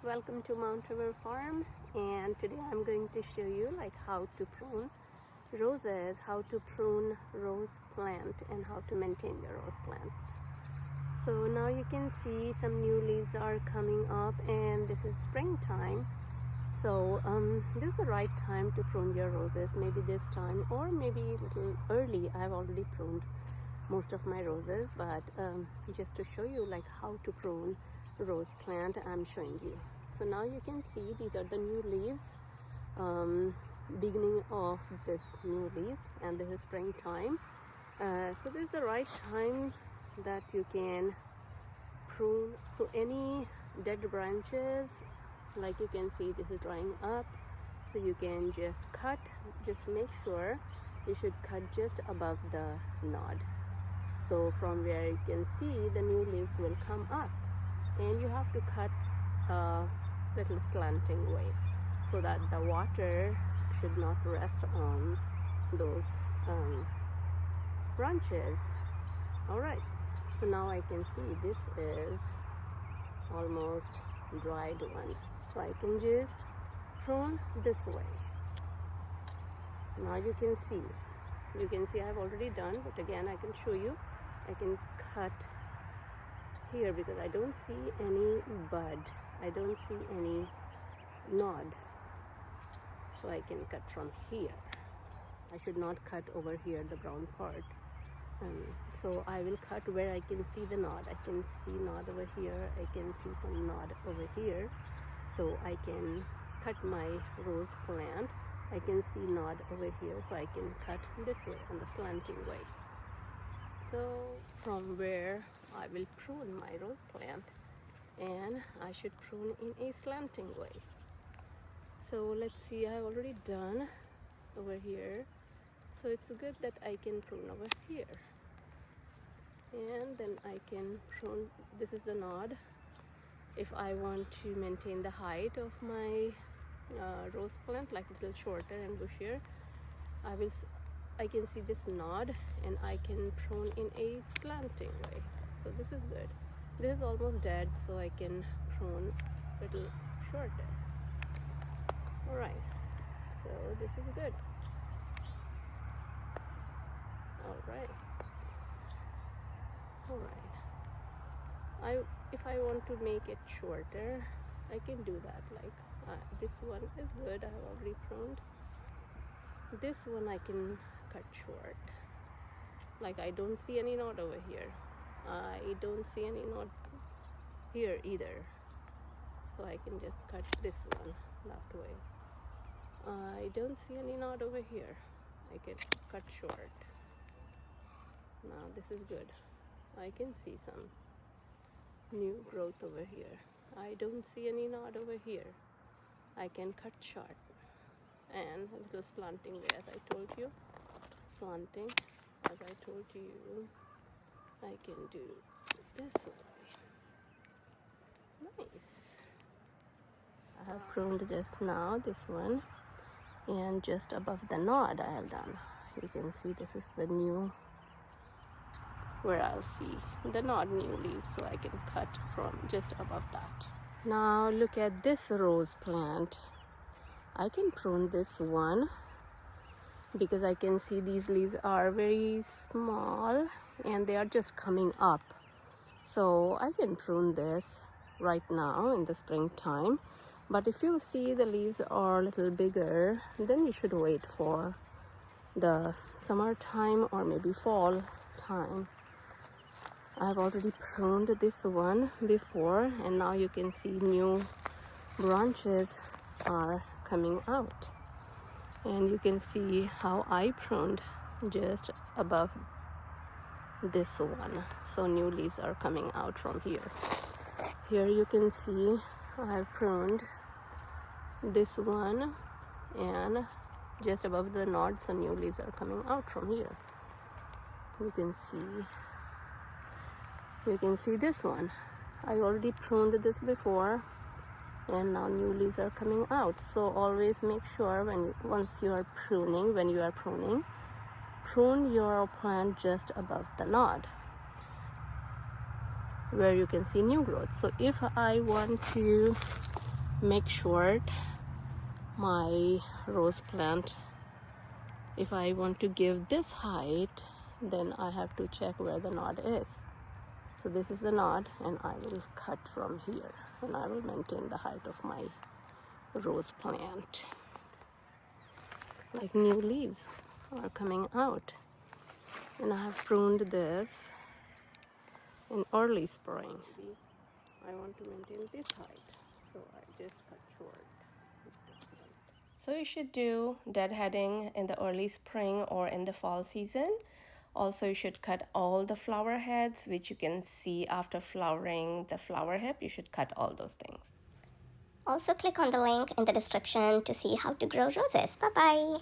Welcome to Mount River Farm, and today I'm going to show you how to prune roses, how to prune rose plant and how to maintain your rose plants. So now you can see some new leaves are coming up and this is springtime. So this is the right time to prune your roses, maybe this time or maybe a little early. I've already pruned most of my roses, but just to show you how to prune rose plant, I'm showing you. So now you can see these are the new leaves, beginning of this new leaves, and this is springtime. So this is the right time that you can prune. So any dead branches, like you can see, this is drying up, so you can just cut. Just make sure you should cut just above the nod, so from where you can see the new leaves will come up, and you have to cut a little slanting way so that the water should not rest on those branches. All right, so now I can see this is almost dried one, so I can just prune this way. Now you can see I've already done, but again I can show you. I can cut here because I don't see any bud, I don't see any nod, so I can cut from here. I should not cut over here, the brown part. So I will cut where I can see the nod. I can see nod over here, I can see some nod over here, so I can cut my rose plant. I can see nod over here, so I can cut this way on the slanting way. So from where I will prune my rose plant, and I should prune in a slanting way. So let's see, I've already done over here, so it's good that I can prune over here, and then I can prune. This is the nod. If I want to maintain the height of my rose plant, like a little shorter and bushier, I can see this nod and I can prune in a slanting way. So this is good. This is almost dead, so I can prune a little shorter. All right, so this is good. All right. If I want to make it shorter, I can do that. This one is good, I have already pruned. This one I can cut short. I don't see any knot over here, I don't see any knot here either, so I can just cut this one that way. I don't see any knot over here, I can cut short. Now this is good. I can see some new growth over here. I don't see any knot over here, I can cut short. And a little slanting way, as I told you. Slanting, as I told you, I can do this way. Nice. I have pruned just now this one, and just above the nod I have done. You can see this is the new, where I'll see the nod new leaves, so I can cut from just above that. Now look at this rose plant. I can prune this one because I can see these leaves are very small and they are just coming up. So I can prune this right now in the springtime. But if you see the leaves are a little bigger, then you should wait for the summertime or maybe fall time. I've already pruned this one before, and now you can see new branches are coming out, and you can see how I pruned just above this one, so new leaves are coming out from here. Here you can see I've pruned this one, and just above the nod some new leaves are coming out from here. You can see this one. I already pruned this before, and now new leaves are coming out. So always make sure when you are pruning, prune your plant just above the nod where you can see new growth. So if I want to make short my rose plant. If I want to give this height, then I have to check where the knot is. So this is the knot, and I will cut from here, and I will maintain the height of my rose plant. Like new leaves are coming out. And I have pruned this in early spring. I want to maintain this height, so I just cut short with this one. So you should do deadheading in the early spring or in the fall season. Also, you should cut all the flower heads, which you can see after flowering the flower hip. You should cut all those things. Also, click on the link in the description to see how to grow roses. Bye-bye.